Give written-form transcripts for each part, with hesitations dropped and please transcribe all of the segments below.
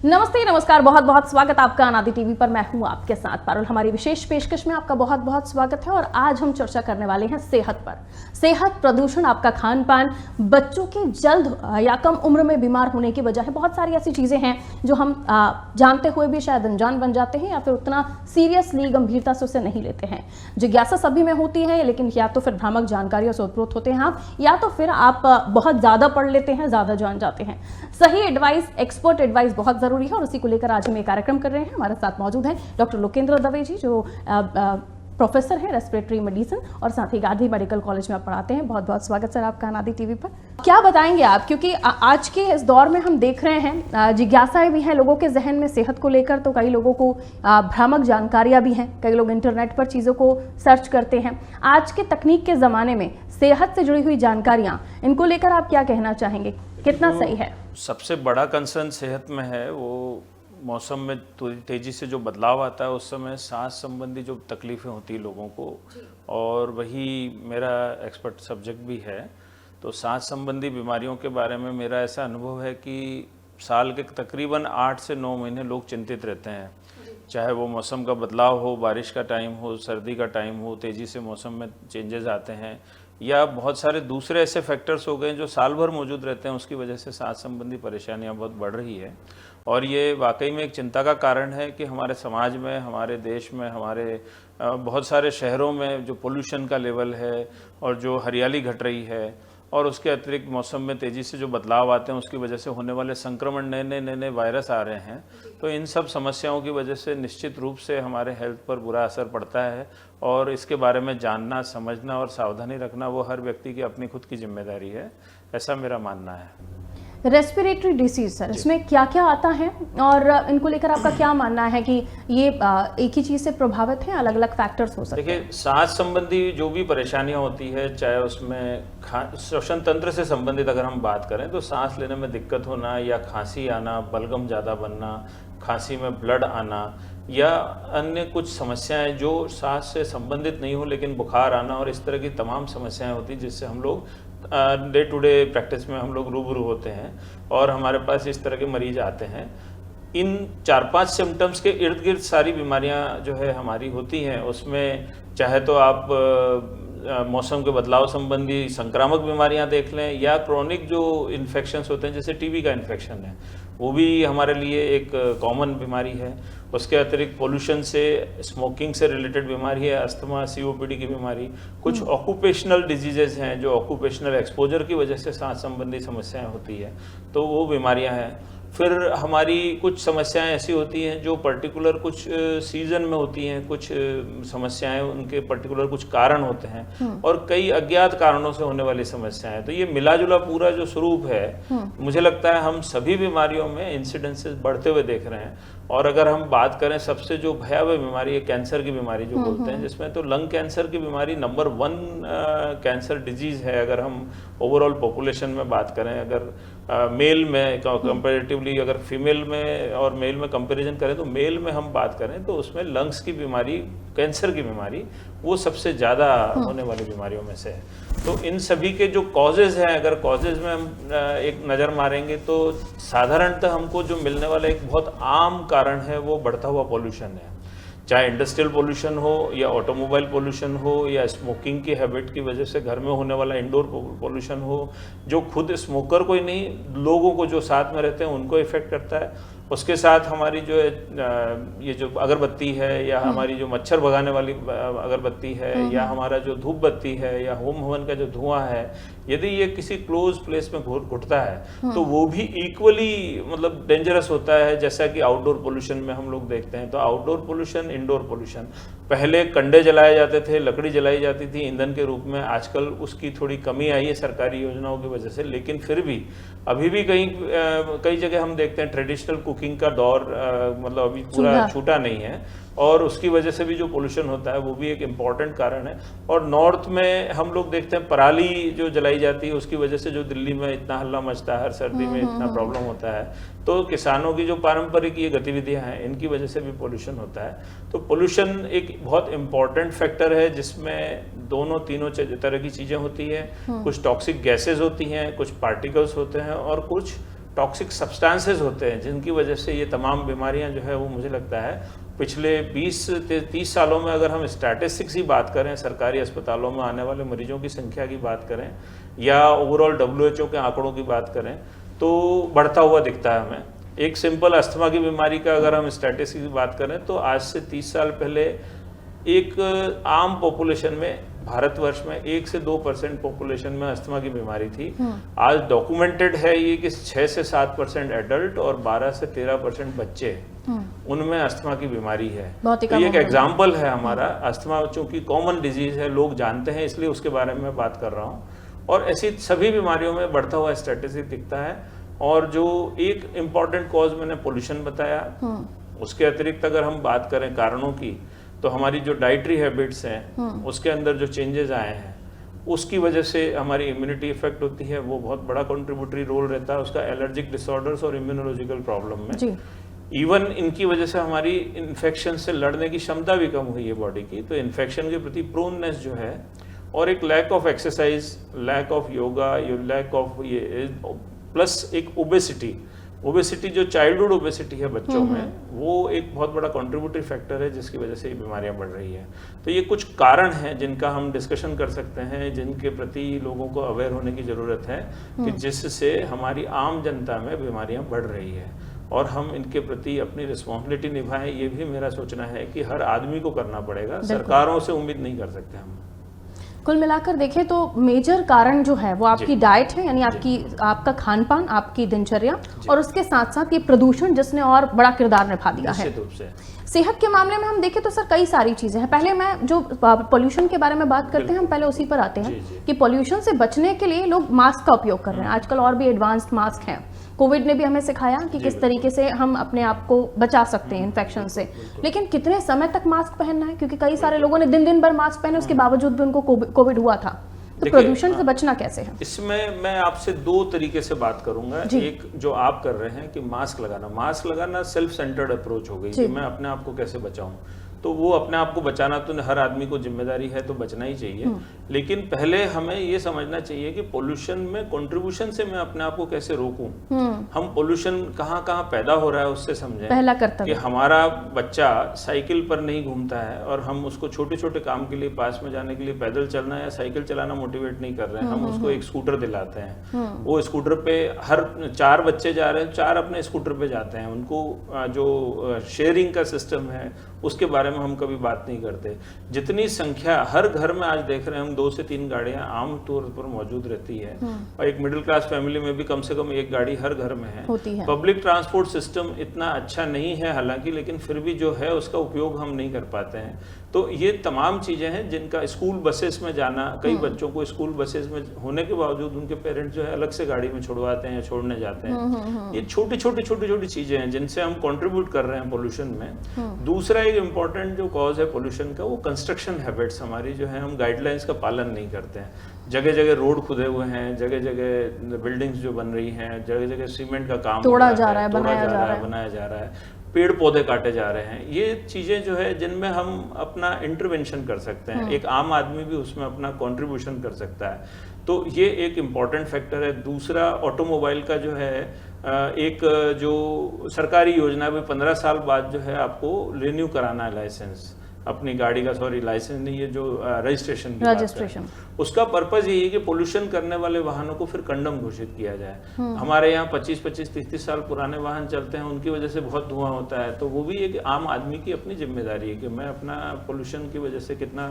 नमस्ते नमस्कार, बहुत बहुत स्वागत आपका अनादि टीवी पर। मैं हूं आपके साथ पारुल। हमारी विशेष पेशकश में आपका बहुत बहुत स्वागत है और आज हम चर्चा करने वाले हैं सेहत पर। सेहत, प्रदूषण, आपका खान पान, बच्चों के जल्द या कम उम्र में बीमार होने की वजह है। बहुत सारी ऐसी चीजें हैं जो हम जानते हुए भी शायद अनजान बन जाते हैं या फिर उतना सीरियसली गंभीरता से उसे नहीं लेते हैं। जिज्ञासा सभी में होती है, लेकिन या तो फिर भ्रामक जानकारी और सोतप्रोत होते हैं आप, या तो फिर आप बहुत ज्यादा पढ़ लेते हैं, ज्यादा जान जाते हैं। सही एडवाइस, एक्सपर्ट एडवाइस बहुत जरूरी है और उसी को लेकर आज हम ये कार्यक्रम कर रहे हैं। हमारे साथ मौजूद हैं डॉक्टर लोकेंद्र दवे जी, जो प्रोफेसर हैं रेस्पिरेटरी मेडिसिन और साथ ही गांधी मेडिकल कॉलेज में आप पढ़ाते हैं। बहुत बहुत स्वागत सर आपका अनादि टीवी पर। क्या बताएंगे आप, क्योंकि आज के इस दौर में हम देख रहे हैं जिज्ञासाएं भी हैं लोगों के जहन में सेहत को लेकर, तो कई लोगों को भ्रामक जानकारियां भी हैं, कई लोग इंटरनेट पर चीज़ों को सर्च करते हैं। आज के तकनीक के ज़माने में सेहत से जुड़ी हुई जानकारियाँ, इनको लेकर आप क्या कहना चाहेंगे, कितना सही है? सबसे बड़ा कंसर्न सेहत में है वो मौसम में तेज़ी से जो बदलाव आता है, उस समय सांस संबंधी जो तकलीफ़ें होती हैं लोगों को, और वही मेरा एक्सपर्ट सब्जेक्ट भी है। तो सांस संबंधी बीमारियों के बारे में मेरा ऐसा अनुभव है कि साल के तकरीबन 8 से 9 महीने लोग चिंतित रहते हैं। चाहे वो मौसम का बदलाव हो, बारिश का टाइम हो, सर्दी का टाइम हो, तेज़ी से मौसम में चेंजेस आते हैं, या बहुत सारे दूसरे ऐसे फैक्टर्स हो गए जो साल भर मौजूद रहते हैं, उसकी वजह से सांस संबंधी परेशानियां बहुत बढ़ रही है। और ये वाकई में एक चिंता का कारण है कि हमारे समाज में, हमारे देश में, हमारे बहुत सारे शहरों में जो पोल्यूशन का लेवल है और जो हरियाली घट रही है, और उसके अतिरिक्त मौसम में तेज़ी से जो बदलाव आते हैं उसकी वजह से होने वाले संक्रमण, नए वायरस आ रहे हैं। तो इन सब समस्याओं की वजह से निश्चित रूप से हमारे हेल्थ पर बुरा असर पड़ता है, और इसके बारे में जानना, समझना और सावधानी रखना वो हर व्यक्ति की अपनी खुद की जिम्मेदारी है, ऐसा मेरा मानना है। रेस्पिरेटरी डिसीज सर, इसमें क्या क्या आता है और इनको लेकर आपका क्या मानना है कि ये एक ही चीज़ से प्रभावित है, अलग अलग फैक्टर्स हो सकते हैं? देखिए, सांस संबंधी जो भी परेशानियां होती है, चाहे उसमें श्वसन तंत्र से संबंधित अगर हम बात करें तो सांस लेने में दिक्कत होना, या खांसी आना, बलगम ज़्यादा बनना, खांसी में ब्लड आना, या अन्य कुछ समस्याएं जो सांस से संबंधित नहीं हो लेकिन बुखार आना, और इस तरह की तमाम समस्याएं होती जिससे हम लोग डे टू डे प्रैक्टिस में हम लोग रूबरू होते हैं, और हमारे पास इस तरह के मरीज आते हैं। इन 4-5 सिम्टम्स के इर्द गिर्द सारी बीमारियां जो है हमारी होती हैं। उसमें चाहे तो आप मौसम के बदलाव संबंधी संक्रामक बीमारियां देख लें, या क्रोनिक जो इन्फेक्शंस होते हैं जैसे टीबी का इन्फेक्शन है, वो भी हमारे लिए एक कॉमन बीमारी है। उसके अतिरिक्त पोल्यूशन से, स्मोकिंग से रिलेटेड बीमारी है, अस्थमा, सीओपीडी की बीमारी। कुछ ऑक्यूपेशनल डिजीजेज हैं जो ऑक्यूपेशनल एक्सपोजर की वजह से सांस संबंधी समस्याएं होती है, तो वो बीमारियां हैं। फिर हमारी कुछ समस्याएं ऐसी होती हैं जो पर्टिकुलर कुछ सीजन में होती हैं, कुछ समस्याएं उनके पर्टिकुलर कुछ कारण होते हैं, और कई अज्ञात कारणों से होने वाली समस्याएं। तो ये मिला जुला पूरा जो स्वरूप है, मुझे लगता है हम सभी बीमारियों में इंसिडेंसेस बढ़ते हुए देख रहे हैं। और अगर हम बात करें सबसे जो भयावह बीमारी है, कैंसर की बीमारी जो बोलते हैं, जिसमें तो लंग कैंसर की बीमारी नंबर 1 कैंसर डिजीज है। अगर हम ओवरऑल पॉपुलेशन में बात करें, अगर मेल में कंपैरेटिवली, अगर फीमेल में और मेल में कंपैरिजन करें, तो मेल में हम बात करें तो उसमें लंग्स की बीमारी, कैंसर की बीमारी, वो सबसे ज़्यादा होने वाली बीमारियों में से है। तो इन सभी के जो कॉजेज़ हैं, अगर कॉजेज़ में हम एक नज़र मारेंगे तो साधारणतः हमको जो मिलने वाला एक बहुत आम कारण है वो बढ़ता हुआ पोल्यूशन है। चाहे इंडस्ट्रियल पोल्यूशन हो, या ऑटोमोबाइल पोल्यूशन हो, या स्मोकिंग की हैबिट की वजह से घर में होने वाला इंडोर पोल्यूशन हो, जो खुद स्मोकर को ही नहीं, लोगों को जो साथ में रहते हैं उनको इफेक्ट करता है। उसके साथ हमारी जो है ये जो अगरबत्ती है, या हमारी जो मच्छर भगाने वाली अगरबत्ती है, या हमारा जो धूप बत्ती है, या होम हवन का जो धुआं है, यदि ये किसी क्लोज प्लेस में घुटता है तो वो भी इक्वली मतलब डेंजरस होता है, जैसा कि आउटडोर पोल्यूशन में हम लोग देखते हैं। तो आउटडोर पोल्यूशन, इंडोर पोल्यूशन, पहले कंडे जलाए जाते थे, लकड़ी जलाई जाती थी ईंधन के रूप में, आजकल उसकी थोड़ी कमी आई है सरकारी योजनाओं की वजह से, लेकिन फिर भी अभी भी कई जगह हम देखते हैं ट्रेडिशनल कुकिंग का दौर मतलब अभी पूरा छूटा नहीं है, और उसकी वजह से भी जो पोल्यूशन होता है वो भी एक इम्पॉर्टेंट कारण है। और नॉर्थ में हम लोग देखते हैं पराली जो जलाई जाती है, उसकी वजह से जो दिल्ली में इतना हल्ला मचता है, हर सर्दी में इतना प्रॉब्लम होता है, तो किसानों की जो पारंपरिक ये गतिविधियां हैं, इनकी वजह से भी पोल्यूशन होता है। तो पोल्यूशन एक बहुत इम्पॉर्टेंट फैक्टर है जिसमें दोनों तीनों तरह की चीज़ें होती है। कुछ टॉक्सिक गैसेज होती हैं, कुछ पार्टिकल्स होते हैं, और कुछ टॉक्सिक सब्सटेंसेस होते हैं जिनकी वजह से ये तमाम बीमारियां जो है वो मुझे लगता है पिछले 20-30 सालों में अगर हम स्टैटिस्टिक्स ही बात करें, सरकारी अस्पतालों में आने वाले मरीजों की संख्या की बात करें या ओवरऑल WHO के आंकड़ों की बात करें तो बढ़ता हुआ दिखता है हमें। एक सिंपल अस्थमा की बीमारी का अगर हम स्टैटिस्टिक्स की बात करें तो आज से 30 साल पहले एक आम पॉपुलेशन में, भारतवर्ष में 1 से 2% पॉपुलेशन में अस्थमा की बीमारी थी। आज डॉक्यूमेंटेड है ये कि 6 से 7% एडल्ट और 12 से 13% बच्चे उनमें अस्थमा की बीमारी है। तो ये एक एग्जाम्पल है हमारा। अस्थमा चूंकि कॉमन डिजीज है, लोग जानते हैं, इसलिए उसके बारे में मैं बात कर रहा हूँ। और ऐसी सभी बीमारियों में बढ़ता हुआ स्टैटिस्टिक दिखता है। और जो एक इम्पॉर्टेंट कॉज मैंने पोल्यूशन बताया, उसके अतिरिक्त अगर हम बात करें कारणों की तो हमारी जो डाइटरी हैबिट्स हैं उसके अंदर जो चेंजेस आए हैं उसकी वजह से हमारी इम्यूनिटी इफेक्ट होती है, वो बहुत बड़ा कंट्रीब्यूटरी रोल रहता है उसका एलर्जिक डिसऑर्डर्स और इम्यूनोलॉजिकल प्रॉब्लम में। इवन इनकी वजह से हमारी इन्फेक्शन से लड़ने की क्षमता भी कम हुई है बॉडी की। तो इन्फेक्शन के प्रति प्रोननेस जो है और एक lack of exercise, lack of yoga, lack of ये प्लस एक ओबेसिटी जो चाइल्डहुड ओबेसिटी है बच्चों में, वो एक बहुत बड़ा कंट्रीब्यूटरी फैक्टर है जिसकी वजह से ये बीमारियां बढ़ रही हैं। तो ये कुछ कारण हैं जिनका हम डिस्कशन कर सकते हैं, जिनके प्रति लोगों को अवेयर होने की ज़रूरत है कि जिससे हमारी आम जनता में बीमारियां बढ़ रही है और हम इनके प्रति अपनी रिस्पॉन्सिबिलिटी निभाएं। ये भी मेरा सोचना है कि हर आदमी को करना पड़ेगा, सरकारों से उम्मीद नहीं कर सकते हम। कुल मिलाकर देखें तो मेजर कारण जो है वो आपकी डाइट है, यानी आपका खान पान, आपकी दिनचर्या, और उसके साथ साथ ये प्रदूषण जिसने और बड़ा किरदार निभा दिया है। सेहत के मामले में हम देखें तो सर कई सारी चीज़ें हैं। पहले मैं जो पोल्यूशन के बारे में बात करते हैं, हम पहले उसी पर आते हैं कि पोल्यूशन से बचने के लिए लोग मास्क का उपयोग कर रहे हैं। आजकल और भी एडवांस्ड मास्क हैं। कोविड ने भी हमें सिखाया कि किस तरीके से हम अपने आप को बचा सकते हैं इन्फेक्शन से। लेकिन कितने समय तक मास्क पहनना है, क्योंकि कई सारे लोगों ने दिन भर मास्क पहने, उसके बावजूद भी उनको कोविड हुआ था। तो प्रदूषण से बचना कैसे है? इसमें मैं आपसे 2 तरीके से बात करूंगा। एक जो आप कर रहे हैं कि मास्क लगाना सेल्फ सेंटर्ड अप्रोच हो गई कि मैं अपने आप को कैसे बचाऊं। तो वो अपने आप को बचाना तो हर आदमी को जिम्मेदारी है, तो बचना ही चाहिए। लेकिन पहले हमें ये समझना चाहिए कि पोल्यूशन में कंट्रीब्यूशन से मैं अपने आप को कैसे रोकूं। हम पोल्यूशन कहाँ पैदा हो रहा है उससे समझें। पहला कर्तव्य कि हमारा बच्चा साइकिल पर नहीं घूमता है और हम उसको छोटे छोटे काम के लिए, पास में जाने के लिए पैदल चलना या साइकिल चलाना मोटिवेट नहीं कर रहे हैं। हम उसको एक स्कूटर दिलाते हैं। वो स्कूटर पे हर 4 बच्चे जा रहे हैं, 4 अपने स्कूटर पे जाते हैं। उनको जो शेयरिंग का सिस्टम है उसके बारे में हम कभी बात नहीं करते। जितनी संख्या हर घर में आज देख रहे हैं हम, 2 से 3 गाड़ियां आम तौर पर मौजूद रहती है और एक मिडिल क्लास फैमिली में भी कम से कम 1 गाड़ी हर घर में है। पब्लिक ट्रांसपोर्ट सिस्टम इतना अच्छा नहीं है हालांकि, लेकिन फिर भी जो है उसका उपयोग हम नहीं कर पाते हैं। तो ये तमाम चीजें हैं जिनका, स्कूल बसेस में जाना, कई बच्चों को स्कूल बसेस में होने के बावजूद उनके पेरेंट्स जो है अलग से गाड़ी में छुड़वाते हैं या छोड़ने जाते हैं। ये छोटी छोटी चीजें हैं जिनसे हम कंट्रीब्यूट कर रहे हैं पोल्यूशन में। दूसरा एक इम्पॉर्टेंट जो कॉज है पोल्यूशन का, वो कंस्ट्रक्शन हैबिट्स हमारी जो है, हम गाइडलाइंस का पालन नहीं करते हैं। जगह जगह रोड खुदे हुए हैं, जगह जगह बिल्डिंग्स जो बन रही हैं, जगह जगह सीमेंट का काम तोड़ा जा रहा है, बनाया जा रहा है, पेड़ पौधे काटे जा रहे हैं। ये चीजें जो है जिनमें हम अपना इंटरवेंशन कर सकते हैं। एक आम आदमी भी उसमें अपना कंट्रीब्यूशन कर सकता है। तो ये एक इम्पॉर्टेंट फैक्टर है। दूसरा, ऑटोमोबाइल का जो है एक जो सरकारी योजना है, 15 साल बाद जो है आपको रिन्यू कराना है लाइसेंस अपनी गाड़ी का, लाइसेंस नहीं, ये जो रजिस्ट्रेशन, उसका पर्पज यही है कि पोल्यूशन करने वाले वाहनों को फिर कंडम घोषित किया जाए। हमारे यहाँ 25-25, 30-30 साल पुराने वाहन चलते हैं, उनकी वजह से बहुत धुआं होता है। तो वो भी एक आम आदमी की अपनी जिम्मेदारी है कि मैं अपना पोल्यूशन की वजह से कितना,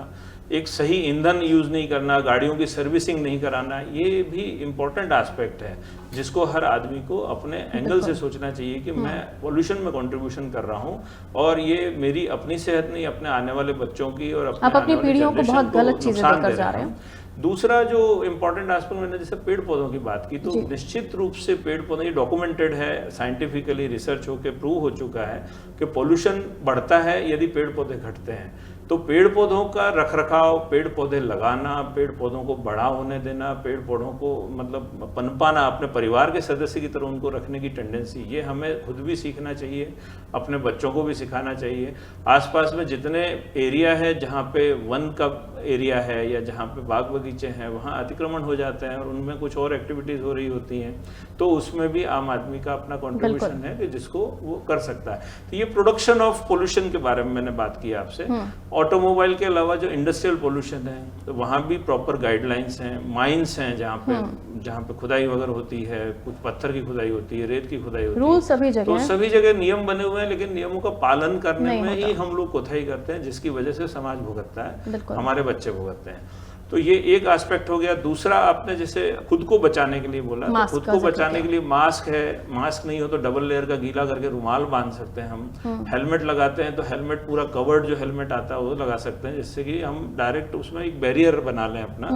एक सही ईंधन यूज नहीं करना, गाड़ियों की सर्विसिंग नहीं कराना, ये भी इम्पोर्टेंट एस्पेक्ट है जिसको हर आदमी को अपने एंगल से सोचना चाहिए कि मैं पोल्यूशन में कंट्रीब्यूशन कर रहा हूँ और ये मेरी अपनी सेहत नहीं, अपने आने वाले बच्चों की और अपनी पीढ़ियों को बहुत गलत चीजें देकर जा रहे हैं। दूसरा जो इम्पोर्टेंट एस्पेक्ट, मैंने जैसे पेड़ पौधों की बात की, तो निश्चित रूप से पेड़ पौधे, डॉक्यूमेंटेड है, साइंटिफिकली रिसर्च होकर प्रूव हो चुका है कि पोल्यूशन बढ़ता है यदि पेड़ पौधे घटते हैं। तो पेड़ पौधों का रखरखाव, पेड़ पौधे लगाना, पेड़ पौधों को बड़ा होने देना, पेड़ पौधों को मतलब पनपाना, अपने परिवार के सदस्य की तरह उनको रखने की टेंडेंसी, ये हमें खुद भी सीखना चाहिए, अपने बच्चों को भी सिखाना चाहिए। आसपास में जितने एरिया है जहाँ पे वन का एरिया है या जहाँ पे बाग बगीचे हैं वहाँ अतिक्रमण हो जाते हैं और उनमें कुछ और एक्टिविटीज हो रही होती हैं, तो उसमें भी आम आदमी का अपना कंट्रीब्यूशन है कि जिसको वो कर सकता है। तो ये प्रोडक्शन ऑफ पोल्यूशन के बारे में मैंने बात की आपसे। ऑटोमोबाइल के अलावा जो इंडस्ट्रियल पोल्यूशन है तो वहाँ भी प्रॉपर गाइडलाइंस हैं। माइंस हैं जहाँ पे खुदाई वगैरह होती है, कुछ पत्थर की खुदाई होती है, रेत की खुदाई होती है, रूल सभी जगह तो सभी जगह नियम बने हुए हैं, लेकिन नियमों का पालन करने में ही हम लोग कोताही करते हैं, जिसकी वजह से समाज भुगतता है, हमारे बच्चे भुगतते हैं। तो ये एक एस्पेक्ट हो गया। दूसरा, आपने जैसे खुद को बचाने के लिए बोला, तो खुद को बचाने के लिए मास्क है, मास्क नहीं हो तो डबल लेयर का गीला करके रुमाल बांध सकते हैं हम। हेलमेट लगाते हैं तो हेलमेट पूरा कवर्ड जो हेलमेट आता है वो लगा सकते हैं, जिससे कि हम डायरेक्ट उसमें एक बैरियर बना लें अपना,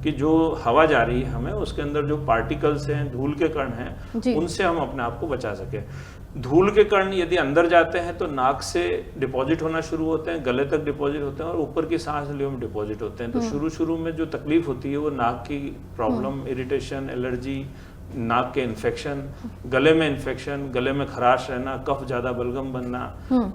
कि जो हवा जा रही है हमें उसके अंदर जो पार्टिकल्स हैं, धूल के कण हैं, उनसे हम अपने आप को बचा सके। धूल के कण यदि अंदर जाते हैं तो नाक से डिपॉजिट होना शुरू होते हैं, गले तक डिपॉजिट होते हैं और ऊपर की सांस नलियों में डिपॉजिट होते हैं। तो शुरू में जो तकलीफ होती है वो नाक की प्रॉब्लम, इरिटेशन, एलर्जी, नाक के इन्फेक्शन, गले में इन्फेक्शन, गले में खराश रहना, कफ ज्यादा बलगम बनना,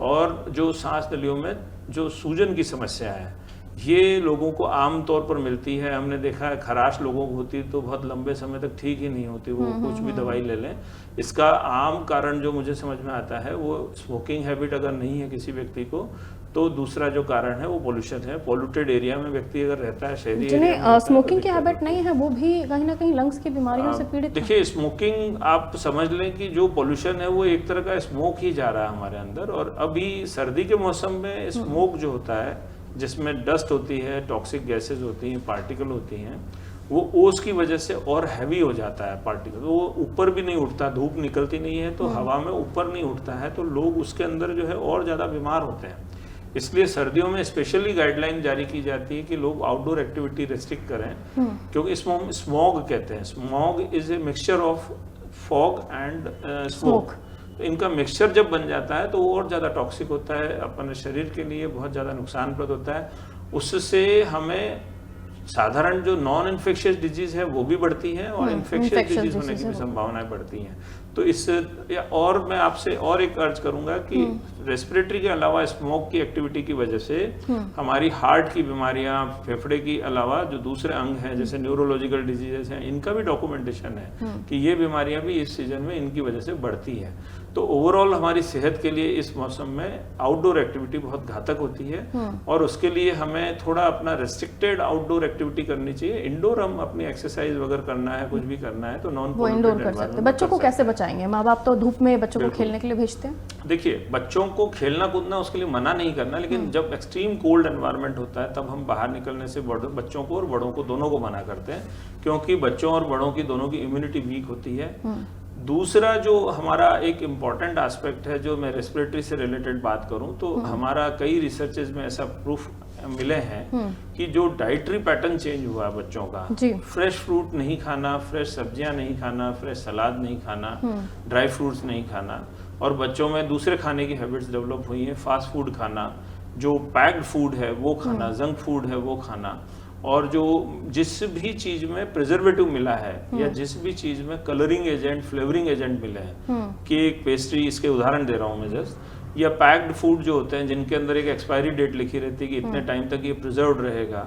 और जो सांस नलियों में जो सूजन की समस्या है, ये लोगों को आम तौर पर मिलती है। हमने देखा है खराश लोगों को होती है तो बहुत लंबे समय तक ठीक ही नहीं होती, वो कुछ भी दवाई ले लें। इसका आम कारण जो मुझे समझ में आता है वो स्मोकिंग हैबिट अगर नहीं है किसी व्यक्ति को, तो दूसरा जो कारण है वो पोल्यूशन है। पोल्यूटेड एरिया में व्यक्ति अगर रहता है, शहरी जिन्हें स्मोकिंग की हैबिट नहीं है वो भी कहीं ना कहीं लंग्स की बीमारियों से पीड़ित। देखिए, स्मोकिंग आप समझ लें कि जो पोल्यूशन है वो एक तरह का स्मोक ही जा रहा है हमारे अंदर। और अभी सर्दी के मौसम में स्मोक जो होता है, जिसमें डस्ट होती है, टॉक्सिक गैसेज होती हैं, पार्टिकल होती हैं, वो ओस की वजह से और हैवी हो जाता है पार्टिकल। वो ऊपर भी नहीं उठता, धूप निकलती नहीं है तो हवा में ऊपर नहीं उठता है, तो लोग उसके अंदर जो है और ज़्यादा बीमार होते हैं। इसलिए सर्दियों में स्पेशली गाइडलाइन जारी की जाती है कि लोग आउटडोर एक्टिविटी रेस्ट्रिक्ट करें, क्योंकि इसमें स्मॉग कहते हैं। Smog is a mixture of fog and smoke. तो इनका मिक्सचर जब बन जाता है तो वो और ज़्यादा टॉक्सिक होता है, अपने शरीर के लिए बहुत ज़्यादा नुकसानप्रद होता है। उससे हमें साधारण जो नॉन इन्फेक्शियस डिजीज है वो भी बढ़ती हैं और इन्फेक्शियस डिजीज होने की भी संभावनाएं बढ़ती हैं। तो इस और मैं आपसे और एक अर्ज करूंगा कि रेस्पिरेटरी के अलावा स्मोक की एक्टिविटी की वजह से हमारी हार्ट की बीमारियां, फेफड़े की अलावा जो दूसरे अंग हैं जैसे न्यूरोलॉजिकल डिजीजेस हैं, इनका भी डॉक्यूमेंटेशन है कि ये बीमारियां भी इस सीजन में इनकी वजह से बढ़ती है। तो ओवरऑल हमारी सेहत के लिए इस मौसम में आउटडोर एक्टिविटी बहुत घातक होती है और उसके लिए हमें थोड़ा अपना रेस्ट्रिक्टेड आउटडोर एक्टिविटी करनी चाहिए। इंडोर हम अपनी एक्सरसाइज वगैरह करना है, कुछ भी करना है तो नॉन वो इंडोर कर सकते हैं। बच्चों को कैसे बचाएंगे? माँ बाप तो धूप में बच्चों को खेलने के लिए भेजते हैं। देखिए, बच्चों को खेलना कूदना उसके लिए मना नहीं करना, लेकिन जब एक्सट्रीम कोल्ड एनवायरनमेंट होता है तब हम बाहर निकलने से बच्चों को और बड़ों को दोनों को मना करते हैं, क्योंकि बच्चों और बड़ों की दोनों की इम्यूनिटी वीक होती है। दूसरा जो हमारा एक इम्पॉर्टेंट एस्पेक्ट है, जो मैं रेस्पिरेटरी से रिलेटेड बात करूं तो हमारा कई रिसर्चेज में ऐसा प्रूफ मिले हैं कि जो डाइटरी पैटर्न चेंज हुआ है बच्चों का, फ्रेश फ्रूट नहीं खाना, फ्रेश सब्जियां नहीं खाना, फ्रेश सलाद नहीं खाना, ड्राई फ्रूट्स नहीं खाना, और बच्चों में दूसरे खाने की हैबिट्स डेवलप हुई हैं, फास्ट फूड खाना, जो पैक्ड फूड है वो खाना, जंक फूड है वो खाना, और जो जिस भी चीज में प्रिजर्वेटिव मिला है या जिस भी चीज में कलरिंग एजेंट, फ्लेवरिंग एजेंट मिले हैं, केक, पेस्ट्री, इसके उदाहरण दे रहा हूं मैं जस्ट, या पैक्ड फूड जो होते हैं जिनके अंदर एक एक्सपायरी डेट लिखी रहती है कि इतने टाइम तक ये प्रिजर्व्ड रहेगा,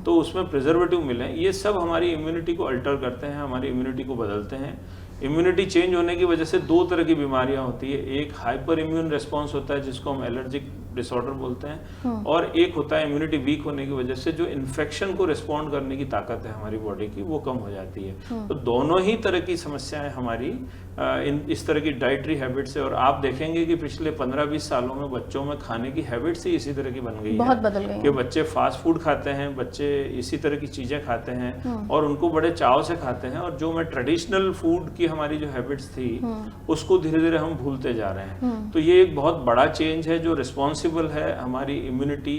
तो उसमें प्रिजर्वेटिव मिले, ये सब हमारी इम्यूनिटी को अल्टर करते हैं, हमारी इम्यूनिटी को बदलते हैं। इम्यूनिटी चेंज होने की वजह से दो तरह की बीमारियां होती है, एक हाइपर इम्यून रेस्पॉन्स होता है जिसको हम एलर्जिक डिसऑर्डर बोलते हैं, और एक होता है इम्यूनिटी वीक होने की वजह से जो इन्फेक्शन को रिस्पॉन्ड करने की ताकत है हमारी बॉडी की वो कम हो जाती है। तो दोनों ही तरह की समस्याएं हमारी इस तरह की डाइटरी हैबिट से, और आप देखेंगे कि पिछले 15-20 सालों में बच्चों में खाने की हैबिट्स ही इसी तरह की बन गई बहुत बदल गई कि बच्चे फास्ट फूड खाते हैं, बच्चे इसी तरह की चीजें खाते हैं और उनको बड़े चाव से खाते हैं, और जो मैं ट्रेडिशनल फूड की हमारी जो हैबिट्स थी उसको धीरे धीरे हम भूलते जा रहे हैं। तो ये एक बहुत बड़ा चेंज है जो रिस्पॉन्सिबल है हमारी इम्यूनिटी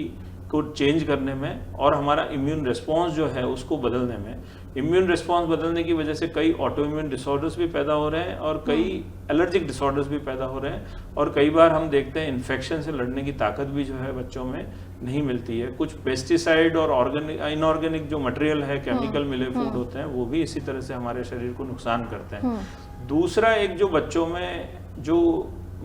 को चेंज करने में और हमारा इम्यून रिस्पॉन्स जो है उसको बदलने में। इम्यून रिस्पॉन्स बदलने की वजह से कई ऑटो इम्यून डिसऑर्डर्स भी पैदा हो रहे हैं और कई एलर्जिक डिसऑर्डर्स भी पैदा हो रहे हैं, और कई बार हम देखते हैं इन्फेक्शन से लड़ने की ताकत भी जो है बच्चों में नहीं मिलती है। कुछ पेस्टिसाइड और इनऑर्गेनिक जो मटेरियल है, केमिकल मिले फूड होते हैं, वो भी इसी तरह से हमारे शरीर को नुकसान करते हैं। दूसरा, एक जो बच्चों में जो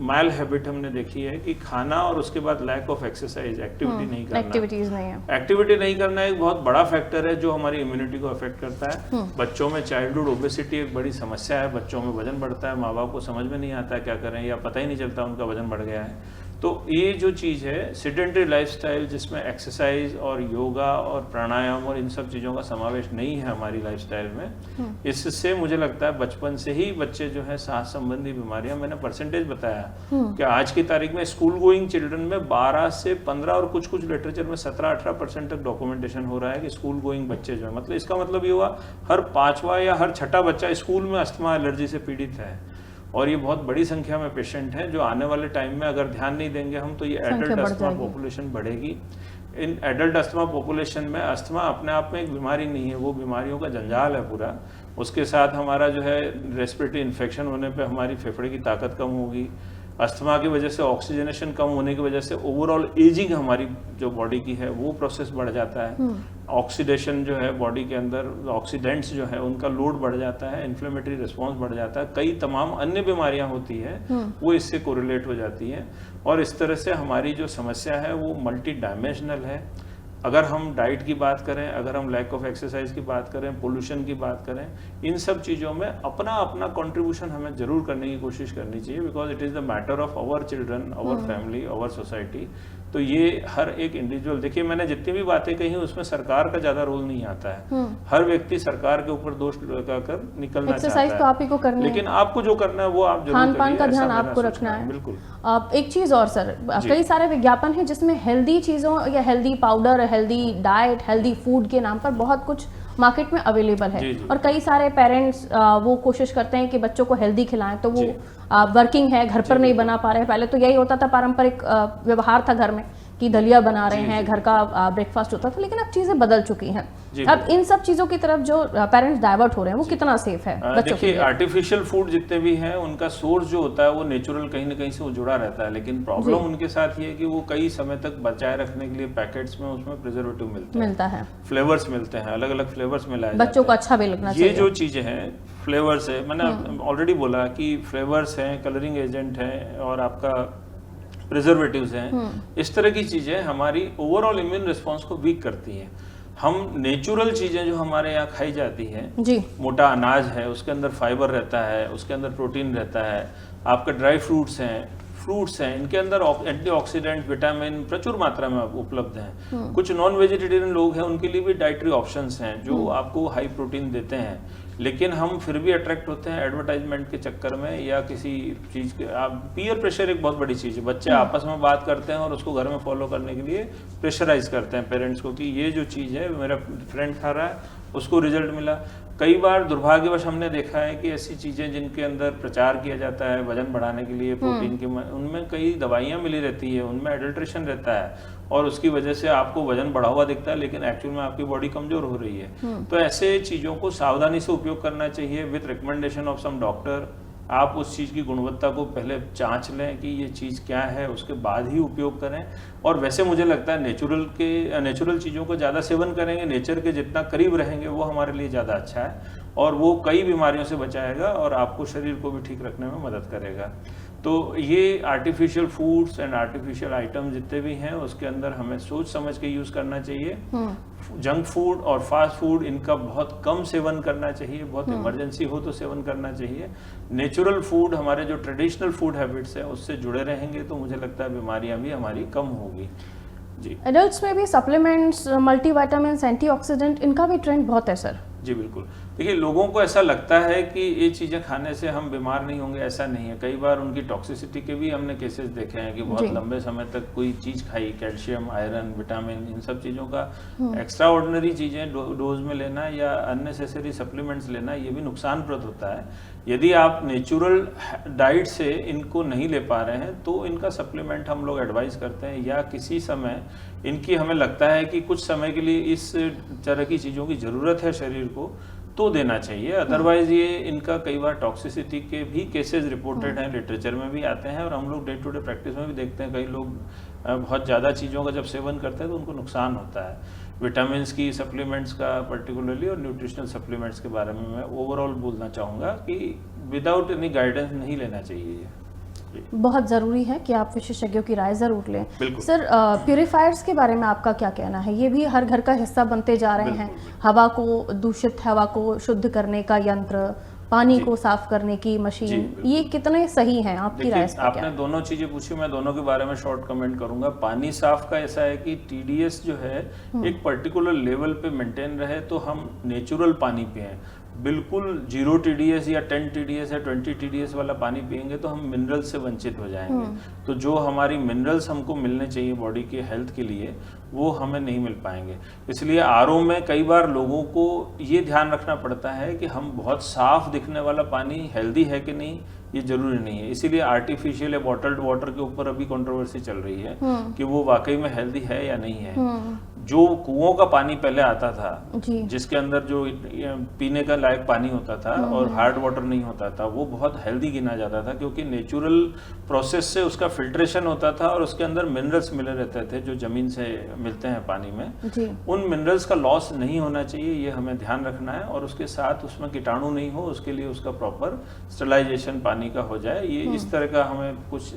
माइल हैबिट हमने देखी है कि खाना और उसके बाद लैक ऑफ एक्सरसाइज, एक्टिविटी नहीं करना, एक्टिविटीज नहीं है, एक्टिविटी नहीं करना एक बहुत बड़ा फैक्टर है जो हमारी इम्यूनिटी को अफेक्ट करता है। बच्चों में चाइल्डहुड ओबेसिटी एक बड़ी समस्या है, बच्चों में वजन बढ़ता है, माँ बाप को समझ में नहीं आता क्या करें या पता ही नहीं चलता उनका वजन बढ़ गया है। तो ये जो चीज़ है सेडेंटरी लाइफस्टाइल जिसमें एक्सरसाइज और योगा और प्राणायाम और इन सब चीज़ों का समावेश नहीं है हमारी लाइफस्टाइल में, इससे मुझे लगता है बचपन से ही बच्चे जो है सांस संबंधी बीमारियां, मैंने परसेंटेज बताया कि आज की तारीख में स्कूल गोइंग चिल्ड्रन में 12 से 15 और कुछ लिटरेचर में 17-18% तक डॉक्यूमेंटेशन हो रहा है कि स्कूल गोइंग बच्चे जो है, मतलब इसका मतलब ये हुआ हर 5वां या हर 6ठा बच्चा स्कूल में अस्थमा एलर्जी से पीड़ित है। और ये बहुत बड़ी संख्या में पेशेंट हैं जो आने वाले टाइम में अगर ध्यान नहीं देंगे हम तो ये एडल्ट अस्थमा पॉपुलेशन बढ़ेगी। इन एडल्ट अस्थमा पॉपुलेशन में अस्थमा अपने आप में एक बीमारी नहीं है, वो बीमारियों का जंजाल है पूरा। उसके साथ हमारा जो है रेस्पिरेटरी इन्फेक्शन होने पे हमारी फेफड़े की ताकत कम होगी, अस्थमा की वजह से ऑक्सीजनेशन कम होने की वजह से ओवरऑल एजिंग हमारी जो बॉडी की है वो प्रोसेस बढ़ जाता है, ऑक्सीडेशन जो है बॉडी के अंदर ऑक्सीडेंट्स जो है उनका लोड बढ़ जाता है, इन्फ्लेमेटरी रिस्पॉन्स बढ़ जाता है, कई तमाम अन्य बीमारियां होती है वो इससे कोरिलेट हो जाती हैं। और इस तरह से हमारी जो समस्या है वो मल्टी डायमेंशनल है। अगर हम डाइट की बात करें, अगर हम लैक ऑफ एक्सरसाइज की बात करें, पोल्यूशन की बात करें, इन सब चीज़ों में अपना अपना कंट्रीब्यूशन हमें जरूर करने की कोशिश करनी चाहिए, because it is the matter of our children, our family, our society. तो ये हर एक इंडिविजुअल, देखिए मैंने जितनी भी बातें कही उसमें सरकार का ज्यादा रोल नहीं आता है, हर व्यक्ति सरकार के ऊपर दोष लगाकर निकलना चाहता है। एक्सरसाइज तो आप ही को करनी है, लेकिन आपको जो करना है वो आप जरूर खान पान करिए, का ध्यान ऐसा आपको मेरा रखना सोचना है। बिल्कुल। एक चीज और सर, कई सारे विज्ञापन हैं जिसमें हेल्दी चीजों या healthy powder, healthy diet, healthy food के नाम पर बहुत कुछ मार्केट में अवेलेबल है। और कई सारे पेरेंट्स वो कोशिश करते हैं कि बच्चों को हेल्दी खिलाएं, तो वो वर्किंग है, घर पर नहीं बना पा रहे हैं। पहले तो यही होता था, पारंपरिक व्यवहार था घर में कि दलिया बना रहे हैं, घर का ब्रेकफास्ट होता था, लेकिन अब चीजें बदल चुकी हैं। अब इन सब चीजों की तरफ जो पेरेंट्स डाइवर्ट हो रहे हैं वो कितना सेफ है बच्चों के लिए? देखिए आर्टिफिशियल फूड जितने भी हैं उनका सोर्स जो होता है वो नेचुरल कहीं ना कहीं से वो जुड़ा रहता है, लेकिन प्रॉब्लम उनके साथ ये है कि वो कई समय तक बचाए रखने के लिए पैकेट्स में उसमें प्रिजर्वेटिव मिलता है, फ्लेवर्स मिलते हैं, अलग अलग फ्लेवर्स मिलाए जाते हैं, बच्चों को अच्छा भी लगना चाहिए। ये जो चीजें हैं फ्लेवर्स है, मैंने ऑलरेडी बोला कि फ्लेवर्स हैं, कलरिंग एजेंट हैं और आपका प्रिजर्वेटिव्स हैं, इस तरह की चीजें हमारी ओवरऑल इम्यून रिस्पॉन्स को वीक करती हैं। हम नेचुरल चीजें जो हमारे यहाँ खाई जाती हैं, मोटा अनाज है उसके अंदर फाइबर रहता है, उसके अंदर प्रोटीन रहता है, आपके ड्राई फ्रूट्स हैं, इनके अंदर एंटीऑक्सीडेंट, विटामिन प्रचुर मात्रा में उपलब्ध हैं। कुछ नॉन वेजिटेरियन लोग हैं उनके लिए भी डाइटरी ऑप्शंस हैं जो आपको हाई प्रोटीन देते हैं, लेकिन हम फिर भी अट्रैक्ट होते हैं एडवर्टाइजमेंट के चक्कर में या किसी चीज़ के। पीयर प्रेशर एक बहुत बड़ी चीज़ है, बच्चे आपस में बात करते हैं और उसको घर में फॉलो करने के लिए प्रेशराइज करते हैं पेरेंट्स को कि ये जो चीज़ है मेरा फ्रेंड खा रहा है, उसको रिजल्ट मिला। कई बार दुर्भाग्यवश हमने देखा है कि ऐसी चीज़ें जिनके अंदर प्रचार किया जाता है वजन बढ़ाने के लिए प्रोटीन की, उनमें कई दवाइयाँ मिली रहती है, उनमें एडल्ट्रेशन रहता है और उसकी वजह से आपको वजन बढ़ा हुआ दिखता है लेकिन एक्चुअल में आपकी बॉडी कमजोर हो रही है। तो ऐसे चीज़ों को सावधानी से उपयोग करना चाहिए with recommendation of some doctor. आप उस चीज़ की गुणवत्ता को पहले जांच लें कि ये चीज़ क्या है, उसके बाद ही उपयोग करें। और वैसे मुझे लगता है नेचुरल चीज़ों को ज़्यादा सेवन करेंगे, नेचर के जितना करीब रहेंगे वो हमारे लिए ज़्यादा अच्छा है और वो कई बीमारियों से बचाएगा और आपको शरीर को भी ठीक रखने में मदद करेगा। तो ये artificial foods and artificial item जितने भी हैं उसके अंदर हमें सोच समझ के यूज़ करना चाहिए। जंक फूड और फास्ट फूड इनका बहुत कम सेवन करना चाहिए, बहुत इमरजेंसी हो तो सेवन करना चाहिए। नेचुरल फूड, हमारे जो ट्रेडिशनल फूड हैबिट्स हैं उससे जुड़े रहेंगे तो मुझे लगता है बीमारियां भी हमारी कम होगी। जी, एडल्ट्स में भी सप्लीमेंट्स, मल्टीविटामिन्स, एंटीऑक्सीडेंट, इनका भी ट्रेंड बहुत है सर। जी बिल्कुल। देखिए लोगों को ऐसा लगता है कि ये चीज़ें खाने से हम बीमार नहीं होंगे, ऐसा नहीं है। कई बार उनकी टॉक्सिसिटी के भी हमने केसेस देखे हैं कि बहुत लंबे समय तक कोई चीज़ खाई, कैल्शियम, आयरन, विटामिन, इन सब चीज़ों का एक्स्ट्रा ऑर्डिनरी चीज़ें डोज में लेना या अननेसेसरी सप्लीमेंट्स लेना ये भी नुकसानप्रद होता है। यदि आप नेचुरल डाइट से इनको नहीं ले पा रहे हैं तो इनका सप्लीमेंट हम लोग एडवाइस करते हैं या किसी समय इनकी हमें लगता है कि कुछ समय के लिए इस तरह की चीज़ों की ज़रूरत है शरीर को तो देना चाहिए। अदरवाइज ये इनका कई बार टॉक्सिसिटी के भी केसेस रिपोर्टेड हैं, लिटरेचर में भी आते हैं और हम लोग डे टू डे प्रैक्टिस में भी देखते हैं। कई लोग बहुत ज़्यादा चीज़ों का जब सेवन करते हैं तो उनको नुकसान होता है। विटामिन्स की सप्लीमेंट्स का पर्टिकुलरली और न्यूट्रिशनल सप्लीमेंट्स के बारे में मैं ओवरऑल बोलना चाहूँगा कि विदाउट एनी गाइडेंस नहीं लेना चाहिए। बहुत ज़रूरी है कि आप विशेषज्ञों की राय ज़रूर लें। बिल्कुल। सर, प्यूरीफायर्स के बारे में आपका क्या कहना है? ये भी हर घर का हिस्सा बनते जा रहे हैं। हवा को, दूषित हवा को शुद्ध करने का यंत्र, पानी को साफ करने की मशीन, ये कितने सही हैं? आपकी राय इस पर क्या आपने दोनों चीजें पूछी, मैं दोनों के बारे में शॉर्ट कमेंट करूंगा। पानी साफ का ऐसा है कि टीडीएस जो है एक पर्टिकुलर लेवल पे मेंटेन रहे तो हम नेचुरल पानी पिएं। बिल्कुल 0 टीडीएस या 10 टीडीएस या 20 टीडीएस वाला पानी पिएंगे तो हम मिनरल्स से वंचित हो जाएंगे। तो जो हमारी मिनरल्स हमको मिलने चाहिए बॉडी के हेल्थ के लिए, वो हमें नहीं मिल पाएंगे। इसलिए आरओ में कई बार लोगों को ये ध्यान रखना पड़ता है कि हम बहुत साफ दिखने वाला पानी हेल्दी है कि नहीं, ये जरूरी नहीं है। इसीलिए आर्टिफिशियल या बॉटल्ड वाटर के ऊपर अभी कंट्रोवर्सी चल रही है कि वो वाकई में हेल्दी है या नहीं है। जो कुओं का पानी पहले आता था, जिसके अंदर जो पीने का लायक पानी होता था और हार्ड वाटर नहीं होता था, वो बहुत हेल्दी गिना जाता था क्योंकि नेचुरल प्रोसेस से उसका फिल्ट्रेशन होता था और उसके अंदर मिनरल्स मिले रहते थे जो जमीन से मिलते हैं पानी में। उन मिनरल्स का लॉस नहीं होना चाहिए, ये हमें ध्यान रखना है। और उसके साथ उसमें कीटाणु नहीं हो, उसके लिए उसका प्रॉपर स्टरलाइजेशन पानी का हो जाए। ये इस तरह का हमें कुछ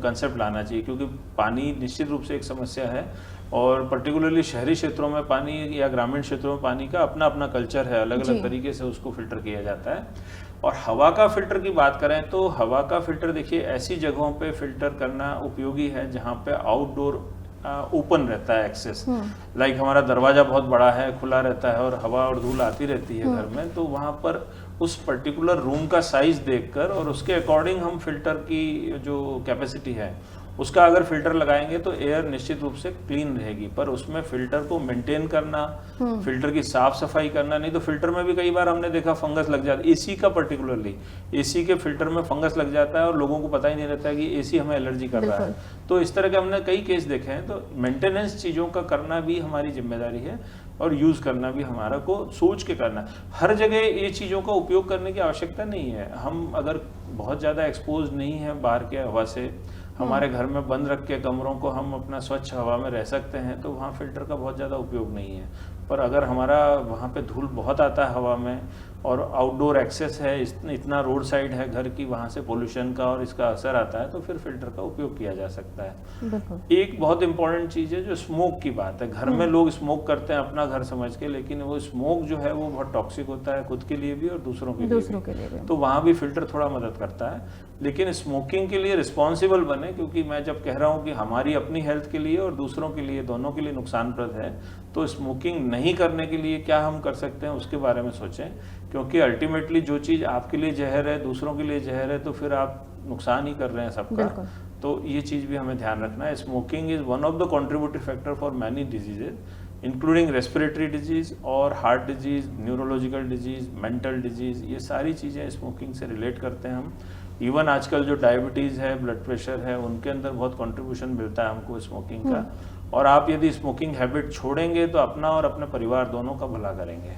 कंसेप्ट लाना चाहिए क्योंकि पानी निश्चित रूप से एक समस्या है और पर्टिकुलरली शहरी क्षेत्रों में पानी या ग्रामीण क्षेत्रों में पानी का अपना अपना कल्चर है, अलग अलग तरीके से उसको फिल्टर किया जाता है। और हवा का फिल्टर की बात करें तो हवा का फिल्टर देखिए ऐसी जगहों पे फिल्टर करना उपयोगी है जहाँ पे आउटडोर ओपन रहता है एक्सेस। लाइक हमारा दरवाजा बहुत बड़ा है, खुला रहता है और हवा और धूल आती रहती है घर में, तो वहाँ पर उस पर्टिकुलर रूम का साइज देखकर और उसके अकॉर्डिंग हम फिल्टर की जो कैपेसिटी है उसका अगर फिल्टर लगाएंगे तो एयर निश्चित रूप से क्लीन रहेगी। पर उसमें फिल्टर को मेंटेन करना, फिल्टर की साफ सफाई करना, नहीं तो फिल्टर में भी कई बार हमने देखा फंगस लग जाती है। एसी का पर्टिकुलरली एसी के फिल्टर में फंगस लग जाता है और लोगों को पता ही नहीं रहता है कि एसी हमें एलर्जी कर रहा है। तो इस तरह के हमने कई केस देखे हैं। तो मेंटेनेंस चीज़ों का करना भी हमारी जिम्मेदारी है और यूज़ करना भी हमारा को सोच के करना। हर जगह ये चीज़ों का उपयोग करने की आवश्यकता नहीं है। हम अगर बहुत ज़्यादा एक्सपोज नहीं है बाहर के हवा से, हमारे घर में बंद रख के कमरों को हम अपना स्वच्छ हवा में रह सकते हैं, तो वहाँ फिल्टर का बहुत ज़्यादा उपयोग नहीं है। पर अगर हमारा वहाँ पे धूल बहुत आता है हवा में और आउटडोर एक्सेस है, इतना रोड साइड है घर की, वहाँ से पोल्यूशन का और इसका असर आता है, तो फिर फिल्टर का उपयोग किया जा सकता है। एक बहुत इंपॉर्टेंट चीज़ है जो स्मोक की बात है। घर में लोग स्मोक करते हैं अपना घर समझ के, लेकिन वो स्मोक जो है वो बहुत टॉक्सिक होता है खुद के लिए भी और दूसरों के लिए भी। तो वहाँ भी फिल्टर थोड़ा मदद करता है। लेकिन स्मोकिंग के लिए रिस्पॉन्सिबल बने, क्योंकि मैं जब कह रहा हूँ कि हमारी अपनी हेल्थ के लिए और दूसरों के लिए, दोनों के लिए नुकसानप्रद है, तो स्मोकिंग नहीं करने के लिए क्या हम कर सकते हैं उसके बारे में सोचें। क्योंकि अल्टीमेटली जो चीज़ आपके लिए जहर है दूसरों के लिए जहर है, तो फिर आप नुकसान ही कर रहे हैं सबका। तो ये चीज़ भी हमें ध्यान रखना है। Smoking is one of the contributive factor for many diseases including respiratory disease और heart disease, neurological disease, mental disease. ये सारी चीज़ें स्मोकिंग से रिलेट करते हैं हम। इवन आजकल जो डायबिटीज़ है, ब्लड प्रेशर है, उनके अंदर बहुत कंट्रीब्यूशन मिलता है हमको स्मोकिंग का। और आप यदि स्मोकिंग हैबिट छोड़ेंगे तो अपना और अपने परिवार दोनों का भला करेंगे।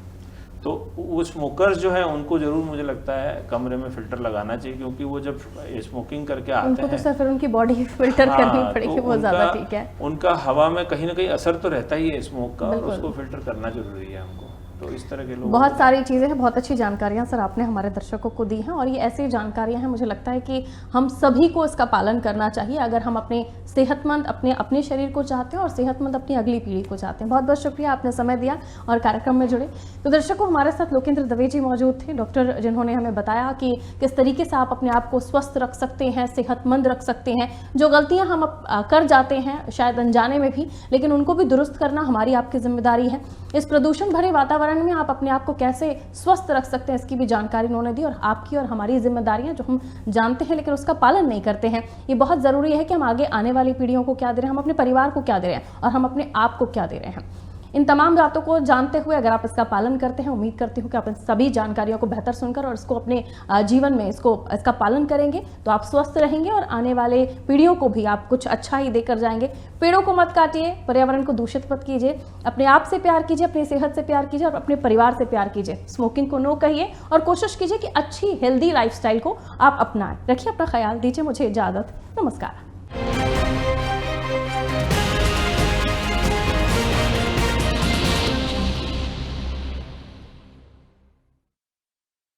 तो वो स्मोकर्स जो है उनको जरूर मुझे लगता है कमरे में फिल्टर लगाना चाहिए, क्योंकि वो जब स्मोकिंग करके आते उनको हैं तो फिर उनकी बॉडी फिल्टर करनी पड़ेगी, तो वो ज़्यादा ठीक है। उनका हवा में कहीं ना कहीं असर तो रहता ही है स्मोक का, और उसको फिल्टर करना जरूरी है हमको। तो इस तरह के लोग, बहुत सारी चीज़ें हैं, बहुत अच्छी जानकारियां सर आपने हमारे दर्शकों को दी हैं, और ये ऐसी जानकारियां हैं मुझे लगता है कि हम सभी को इसका पालन करना चाहिए अगर हम अपने सेहतमंद अपने शरीर को चाहते हैं और सेहतमंद अपनी अगली पीढ़ी को चाहते हैं। बहुत बहुत शुक्रिया, आपने समय दिया और कार्यक्रम में जुड़े। तो दर्शकों, हमारे साथ लोकेंद्र दवे जी मौजूद थे, डॉक्टर, जिन्होंने हमें बताया कि किस तरीके से आप अपने आप को स्वस्थ रख सकते हैं, सेहतमंद रख सकते हैं। जो गलतियाँ हम कर जाते हैं शायद अनजाने में भी, लेकिन उनको भी दुरुस्त करना हमारी आपकी जिम्मेदारी है। इस प्रदूषण भरे वातावरण में आप अपने आप को कैसे स्वस्थ रख सकते हैं, इसकी भी जानकारी उन्होंने दी। और आपकी और हमारी जिम्मेदारियां जो हम जानते हैं लेकिन उसका पालन नहीं करते हैं, ये बहुत ज़रूरी है कि हम आगे आने वाली पीढ़ियों को क्या दे रहे हैं, हम अपने परिवार को क्या दे रहे हैं और हम अपने आप को क्या दे रहे हैं। इन तमाम बातों को जानते हुए अगर आप इसका पालन करते हैं, उम्मीद करती हूँ कि आप इन सभी जानकारियों को बेहतर सुनकर और इसको अपने जीवन में इसका पालन करेंगे तो आप स्वस्थ रहेंगे और आने वाले पीढ़ियों को भी आप कुछ अच्छा ही देकर जाएंगे। पेड़ों को मत काटिए, पर्यावरण को दूषित मत कीजिए, अपने आप से प्यार कीजिए, अपनी सेहत से प्यार कीजिए और अपने परिवार से प्यार कीजिए। स्मोकिंग को नो कहिए और कोशिश कीजिए कि अच्छी हेल्दी लाइफस्टाइल को आप अपनाएं। रखिए अपना ख्याल, दीजिए मुझे इजाज़त। नमस्कार।